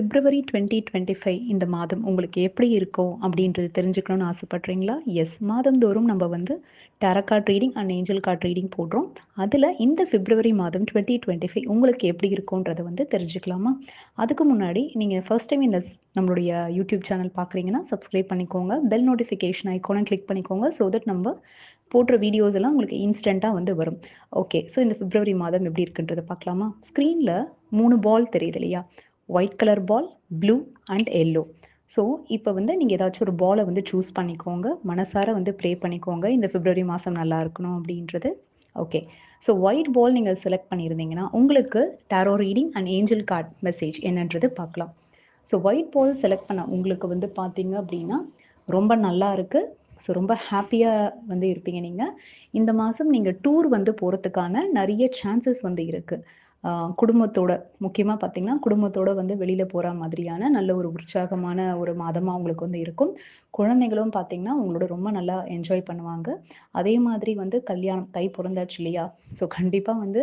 பிப்ரவரி 2025 இந்த மாதம் உங்களுக்கு எப்படி இருக்கும் அப்படின்றது தெரிஞ்சுக்கணும்னு ஆசைப்படுறீங்களா? எஸ். மாதந்தோறும் நம்ம வந்து tarot card reading and angel card reading போடுறோம். அதில் இந்த பிப்ரவரி மாதம் 2025 உங்களுக்கு எப்படி இருக்கும்ன்றத வந்து தெரிஞ்சுக்கலாமா? அதுக்கு முன்னாடி நீங்கள் ஃபர்ஸ்ட் டைம் நம்மளுடைய யூடியூப் சேனல் பார்க்குறீங்கன்னா சப்ஸ்கிரைப் பண்ணிக்கோங்க. பெல் நோட்டிஃபிகேஷன் ஐக்கானை கிளிக் பண்ணிக்கோங்க. ஸோ தட் நம்ம போடுற வீடியோஸ் எல்லாம் உங்களுக்கு இன்ஸ்டண்ட்டாக வந்து வரும். ஓகே, ஸோ இந்த பிப்ரவரி மாதம் எப்படி இருக்குன்றதை பார்க்கலாமா? ஸ்க்ரீனில் 3 பால் தெரியுது இல்லையா? White colour ball, blue and yellow. So இப்போ வந்து நீங்கள் ஏதாச்சும் ஒரு பாலை வந்து சூஸ் பண்ணிக்கோங்க. மனசார வந்து ப்ரே பண்ணிக்கோங்க இந்த பிப்ரவரி மாதம் நல்லா இருக்கணும் அப்படின்றது. ஓகே, ஸோ ஒயிட் பால் நீங்கள் செலக்ட் பண்ணியிருந்தீங்கன்னா உங்களுக்கு tarot reading and angel card message என்னன்றது பார்க்கலாம். ஸோ ஒயிட் பால் செலக்ட் பண்ண உங்களுக்கு வந்து பார்த்தீங்க அப்படின்னா ரொம்ப நல்லா இருக்குது. ஸோ ரொம்ப ஹாப்பியாக வந்து இருப்பீங்க நீங்கள். இந்த மாதம் நீங்கள் டூர் வந்து போகிறதுக்கான நிறைய சான்சஸ் வந்து இருக்குது. குடும்பத்தோட முக்கியமாக பார்த்தீங்கன்னா குடும்பத்தோட வந்து வெளியில் போகிற மாதிரியான நல்ல ஒரு உற்சாகமான ஒரு மாதமாக உங்களுக்கு வந்து இருக்கும். குழந்தைகளும் பார்த்தீங்கன்னா உங்களோட ரொம்ப நல்லா என்ஜாய் பண்ணுவாங்க. அதே மாதிரி வந்து கல்யாணம் தை பிறந்தாச்சு இல்லையா? ஸோ கண்டிப்பாக வந்து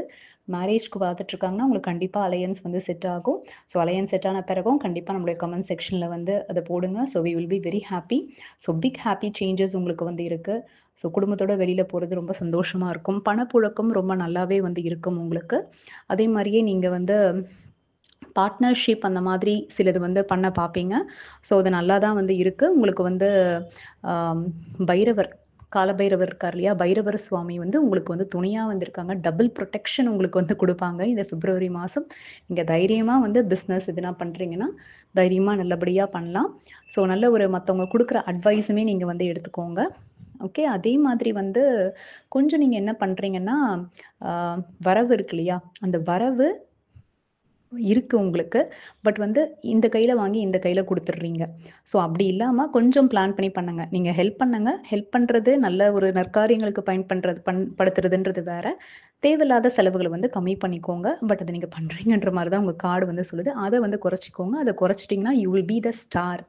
மேரேஜ்க்கு பார்த்துட்ருக்காங்கன்னா உங்களுக்கு கண்டிப்பாக அலையன்ஸ் வந்து செட் ஆகும். ஸோ அலையன்ஸ் செட் ஆன பிறகும் கண்டிப்பாக நம்மளுடைய கமெண்ட் செக்ஷனில் வந்து அதை போடுங்க. So we will be very happy. So big happy changes உங்களுக்கு வந்து இருக்குது. ஸோ குடும்பத்தோட வெளியில் போகிறது ரொம்ப சந்தோஷமாக இருக்கும். பணப்புழக்கம் ரொம்ப நல்லாவே வந்து இருக்கும் உங்களுக்கு. அதே மாதிரியே நீங்கள் வந்து பார்ட்னர்ஷிப் அந்த மாதிரி சிலது வந்து பண்ண பார்ப்பீங்க. ஸோ அது நல்லா தான் வந்து இருக்குது. உங்களுக்கு வந்து பைரவர் காலபைரவர் இருக்கார் இல்லையா? பைரவர் சுவாமி வந்து உங்களுக்கு வந்து துணையாக வந்திருக்காங்க. டபுள் ப்ரொடெக்ஷன் உங்களுக்கு வந்து கொடுப்பாங்க இந்த பிப்ரவரி மாதம். நீங்கள் தைரியமாக வந்து பிஸ்னஸ் எதுனா பண்ணுறீங்கன்னா தைரியமாக நல்லபடியாக பண்ணலாம். ஸோ நல்ல ஒரு மற்றவங்க கொடுக்குற அட்வைஸுமே நீங்கள் வந்து எடுத்துக்கோங்க. ஓகே, அதே மாதிரி வந்து கொஞ்சம் நீங்கள் என்ன பண்ணுறீங்கன்னா வரவு இருக்கு இல்லையா? அந்த வரவு இருக்கு உங்களுக்கு. பட் வந்து இந்த கையில வாங்கி இந்த கையில குடுத்துடுறீங்க. ஸோ அப்படி இல்லாம கொஞ்சம் பிளான் பண்ணி பண்ணுங்க. நீங்க ஹெல்ப் பண்ணுங்க. ஹெல்ப் பண்றது நல்ல ஒரு நற்காரியங்களுக்கு படுத்துறதுன்றது வேற. தேவையில்லாத செலவுகள வந்து கம்மி பண்ணிக்கோங்க. பட் அத நீங்க பண்றீங்கன்ற மாரி தான் உங்க கார்டு வந்து சொல்லுது. அத வந்து குறைச்சுக்கோங்க. அத குறைச்சிட்டீங்கன்னா you will be the star.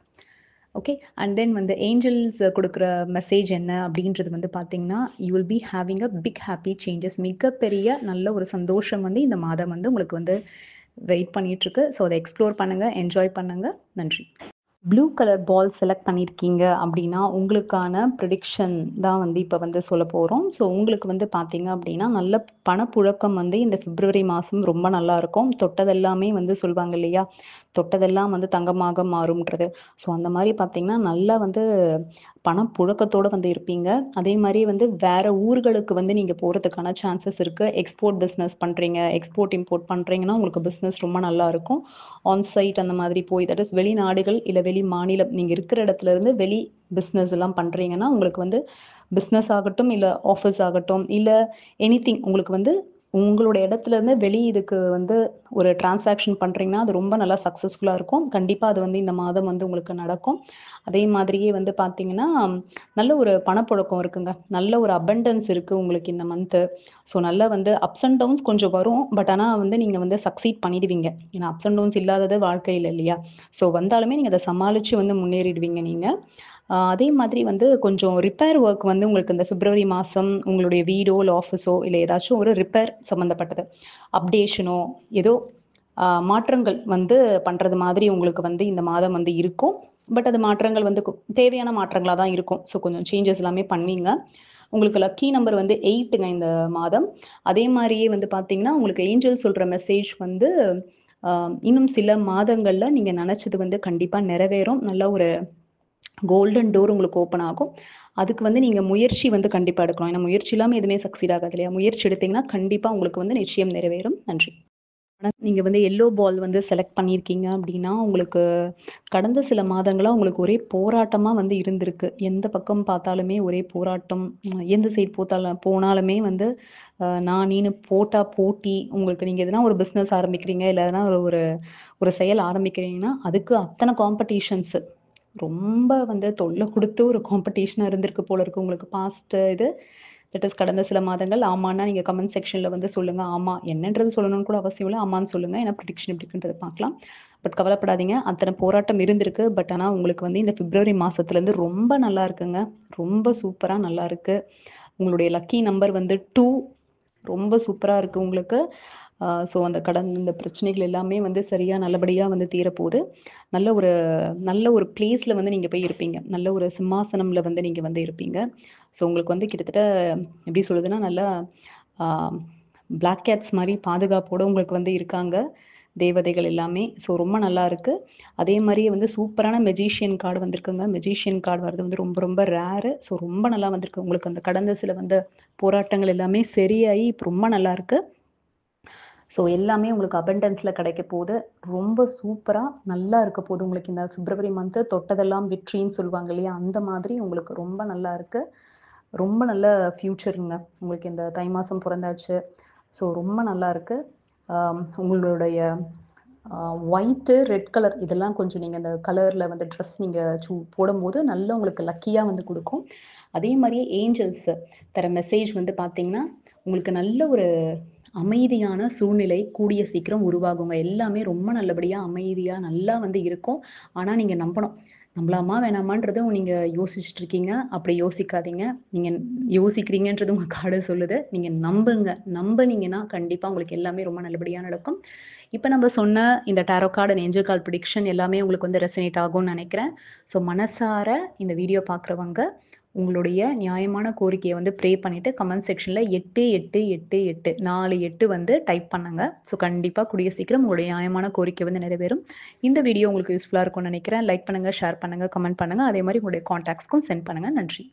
Okay, and then வந்து ஏஞ்சல்ஸ் குடுக்குற மெசேஜ் என்ன அப்படின்றது வந்து பார்த்தீங்கன்னா, you will be having a big happy changes. மிகப்பெரிய நல்ல ஒரு சந்தோஷம் வந்து இந்த மாதம் வந்து உங்களுக்கு வந்து வெயிட் பண்ணிட்டுருக்கு. ஸோ அதை எக்ஸ்ப்ளோர் பண்ணுங்கள், என்ஜாய் பண்ணுங்கள். நன்றி. ப்ளூ கலர் பால் செலக்ட் பண்ணியிருக்கீங்க அப்படின்னா உங்களுக்கான ப்ரிடிக்ஷன் தான் வந்து இப்போ வந்து சொல்ல போகிறோம். ஸோ உங்களுக்கு வந்து பார்த்தீங்க அப்படின்னா நல்ல பணப்புழக்கம் வந்து இந்த பிப்ரவரி மாதம் ரொம்ப நல்லா இருக்கும். தொட்டதெல்லாமே வந்து சொல்லுவாங்க இல்லையா? தொட்டதெல்லாம் வந்து தங்கமாக மாறும்ன்றது. ஸோ அந்த மாதிரி பார்த்தீங்கன்னா நல்லா வந்து பணப்புழக்கத்தோடு வந்து இருப்பீங்க. அதே மாதிரி வந்து வேற ஊர்களுக்கு வந்து நீங்கள் போகிறதுக்கான சான்சஸ் இருக்குது. எக்ஸ்போர்ட் பிஸ்னஸ் பண்ணுறீங்க, எக்ஸ்போர்ட் இம்போர்ட் பண்ணுறீங்கன்னா உங்களுக்கு பிஸ்னஸ் ரொம்ப நல்லா இருக்கும். ஆன்சைட் அந்த மாதிரி போய் தட் இஸ் வெளிநாடுகள் இல்லை வெளி மாநிலம் நீங்கள் இருக்கிற இடத்துல இருந்து வெளி பிஸ்னஸ் எல்லாம் பண்ணுறீங்கன்னா உங்களுக்கு வந்து பிஸ்னஸ் ஆகட்டும் இல்லை ஆஃபீஸ் ஆகட்டும் இல்லை எனிதிங் உங்களுக்கு வந்து உங்களோட இடத்துல இருந்து வெளி இதுக்கு வந்து ஒரு டிரான்சாக்ஷன் பண்ணுறீங்கன்னா அது ரொம்ப நல்லா சக்ஸஸ்ஃபுல்லாக இருக்கும். கண்டிப்பாக அது வந்து இந்த மாதம் வந்து உங்களுக்கு நடக்கும். அதே மாதிரியே வந்து பார்த்தீங்கன்னா நல்ல ஒரு பணப்புழக்கம் இருக்குங்க. நல்ல ஒரு அபண்டன்ஸ் இருக்குது உங்களுக்கு இந்த மந்த்து. ஸோ நல்லா வந்து அப்ஸ் அண்ட் டவுன்ஸ் கொஞ்சம் வரும். பட் ஆனால் வந்து நீங்கள் வந்து சக்சீட் பண்ணிடுவீங்க. ஏன்னா அப்ஸ் அண்ட் டவுன்ஸ் இல்லாதது வாழ்க்கையில் இல்லையா? ஸோ வந்தாலுமே நீங்கள் அதை சமாளித்து வந்து முன்னேறிடுவீங்க நீங்கள். அதே மாதிரி வந்து கொஞ்சம் ரிப்பேர் ஒர்க் வந்து உங்களுக்கு இந்த பிப்ரவரி மாதம் உங்களுடைய வீடோ இல்லை ஆஃபீஸோ இல்லை ஏதாச்சும் ஒரு ரிப்பேர் சம்மந்தப்பட்டது அப்டேஷனோ ஏதோ மாற்றங்கள் வந்து பண்ணுறது மாதிரி உங்களுக்கு வந்து இந்த மாதம் வந்து இருக்கும். பட் அது மாற்றங்கள் வந்து தேவையான மாற்றங்களாக தான் இருக்கும். ஸோ கொஞ்சம் சேஞ்சஸ் எல்லாமே பண்ணுவீங்க. உங்களுக்கு லக்கி நம்பர் வந்து 8ங்க இந்த மாதம். அதே மாதிரியே வந்து பார்த்தீங்கன்னா உங்களுக்கு ஏஞ்சல் சொல்கிற மெசேஜ் வந்து இன்னும் சில மாதங்களில் நீங்கள் நினச்சது வந்து கண்டிப்பாக நிறைவேறும். நல்ல ஒரு கோல்டன் டோர் உங்களுக்கு ஓப்பன் ஆகும். அதுக்கு வந்து நீங்கள் முயற்சி வந்து கண்டிப்பாக எடுக்கணும். ஏன்னா முயற்சி இல்லாமல் எதுவுமே சக்சீட் ஆகாது இல்லையா? முயற்சி எடுத்தீங்கன்னா கண்டிப்பாக உங்களுக்கு வந்து நிச்சயம் நிறைவேறும். நன்றி. நீங்கள் வந்து எல்லோ பால் வந்து செலக்ட் பண்ணியிருக்கீங்க அப்படின்னா உங்களுக்கு கடந்த சில மாதங்களாக உங்களுக்கு ஒரே போராட்டமாக வந்து இருந்திருக்கு. எந்த பக்கம் பார்த்தாலுமே ஒரே போராட்டம். எந்த சைடு போனாலுமே வந்து நான் நீனு போட்டி. உங்களுக்கு நீங்கள் எதனா ஒரு பிஸ்னஸ் ஆரம்பிக்கிறீங்க இல்லை எதனா ஒரு ஒரு செயல் ஆரம்பிக்கிறீங்கன்னா அதுக்கு அத்தனை காம்படிஷன்ஸு ரொம்ப வந்து தொல்லை கொடுத்து ஒரு காம்படிஷனாக இருந்திருக்கு போல இருக்கு உங்களுக்கு பாஸ்ட் இது. தட் இஸ் கடந்த சில மாதங்கள். ஆமான்னா நீங்கள் கமெண்ட் செக்ஷனில் வந்து சொல்லுங்கள். ஆமாம் என்னன்றது சொல்லணும்னு கூட அவசியம் இல்லை. ஆமான்னு சொல்லுங்கள். ஏன்னா ப்ரிடிக்ஷன் எப்படி இருக்குன்றது பார்க்கலாம். பட் கவலைப்படாதீங்க, அத்தனை போராட்டம் இருந்திருக்கு. பட் ஆனால் உங்களுக்கு வந்து இந்த பிப்ரவரி மாதத்துலேருந்து ரொம்ப நல்லா இருக்குங்க. ரொம்ப சூப்பராக நல்லா இருக்குது. உங்களுடைய லக்கி நம்பர் வந்து 2 ரொம்ப சூப்பராக இருக்குது உங்களுக்கு. ஸோ அந்த இந்த பிரச்சனைகள் எல்லாமே வந்து சரியா நல்லபடியா வந்து தீரப்போகுது. நல்ல ஒரு நல்ல ஒரு பிளேஸ்ல வந்து நீங்க போய் இருப்பீங்க. நல்ல ஒரு சிம்மாசனம்ல வந்து நீங்க வந்து இருப்பீங்க. ஸோ உங்களுக்கு வந்து கிட்டத்தட்ட எப்படி சொல்றதுன்னா, நல்லா ஆ பிளாக் கேட்ஸ் மாரி பாதுகாப்போட உங்களுக்கு வந்து இருக்காங்க. தேவதைகள் எல்லாமே. ஸோ ரொம்ப நல்லா இருக்கு. அதே மாரியே வந்து சூப்பரான மெஜிஷியன் கார்டு வந்திருக்குங்க. மெஜிஷியன் கார்டு வரது வந்து ரொம்ப ரொம்ப ரேரு. ஸோ ரொம்ப நல்லா வந்திருக்கு. உங்களுக்கு அந்த கடந்த சில வந்த போராட்டங்கள் எல்லாமே சரியாயி இப்ப ரொம்ப நல்லா இருக்கு. ஸோ எல்லாமே உங்களுக்கு அபண்டன்ஸ்ல கிடைக்க போது. ரொம்ப சூப்பரா நல்லா இருக்க போது. உங்களுக்கு இந்த பிப்ரவரி மந்த் தொட்டதெல்லாம் வெற்றின்னு சொல்லுவாங்க இல்லையா? அந்த மாதிரி உங்களுக்கு ரொம்ப நல்லா இருக்கு. ரொம்ப நல்ல ஃபியூச்சருங்க. உங்களுக்கு இந்த தை மாசம் பொறந்தாச்சு. ஸோ ரொம்ப நல்லா இருக்கு. உங்களுடைய ஒயிட்டு, ரெட் கலர் இதெல்லாம் கொஞ்சம் நீங்க அந்த கலர்ல வந்து ட்ரெஸ் நீங்க போடும்போது நல்லா உங்களுக்கு லக்கியா வந்து குடுக்கும். அதே மாரியே ஏஞ்சல்ஸ் தர மெசேஜ் வந்து பார்த்தீங்கன்னா, உங்களுக்கு நல்ல ஒரு அமைதியான சூழ்நிலை கூடிய சீக்கிரம் உருவாகுங்க. எல்லாமே ரொம்ப நல்லபடியா, அமைதியா, நல்லா வந்து இருக்கும். ஆனா நீங்க நம்பணும். நம்பலாமா? வேணாமான்றதும் நீங்க யோசிச்சுட்டு இருக்கீங்க. அப்படி யோசிக்காதீங்க. நீங்க யோசிக்கிறீங்கன்றது உங்க கார்டு சொல்லுது. நீங்க நம்புங்க. நம்புனீங்கன்னா கண்டிப்பா உங்களுக்கு எல்லாமே ரொம்ப நல்லபடியா நடக்கும். இப்ப நம்ம சொன்ன இந்த tarot card and angel card prediction எல்லாமே உங்களுக்கு வந்து ரெசனேட் ஆகும்னு நெனைக்கிறேன். ஸோ மனசார இந்த வீடியோ பார்க்குறவங்க, உங்களுடைய நியாயமான கோரிக்கைய வந்து ப்ரே பண்ணிட்டு கமெண்ட் செக்ஷன்ல 8888 4 8 வந்து டைப் பண்ணுங்க. ஸோ கண்டிப்பா கூடிய சீக்கிரம் உங்களுடைய நியாயமான கோரிக்கை வந்து நிறைவேறும். இந்த வீடியோ உங்களுக்கு யூஸ்ஃபுல்லா இருக்கும்னு நெனைக்கிறேன். லைக் பண்ணுங்க, ஷேர் பண்ணுங்க, கமெண்ட் பண்ணுங்க. அதே மாரி உங்களுடைய கான்டாக்ட்ஸ்க்கும் சென்ட் பண்ணுங்க. நன்றி.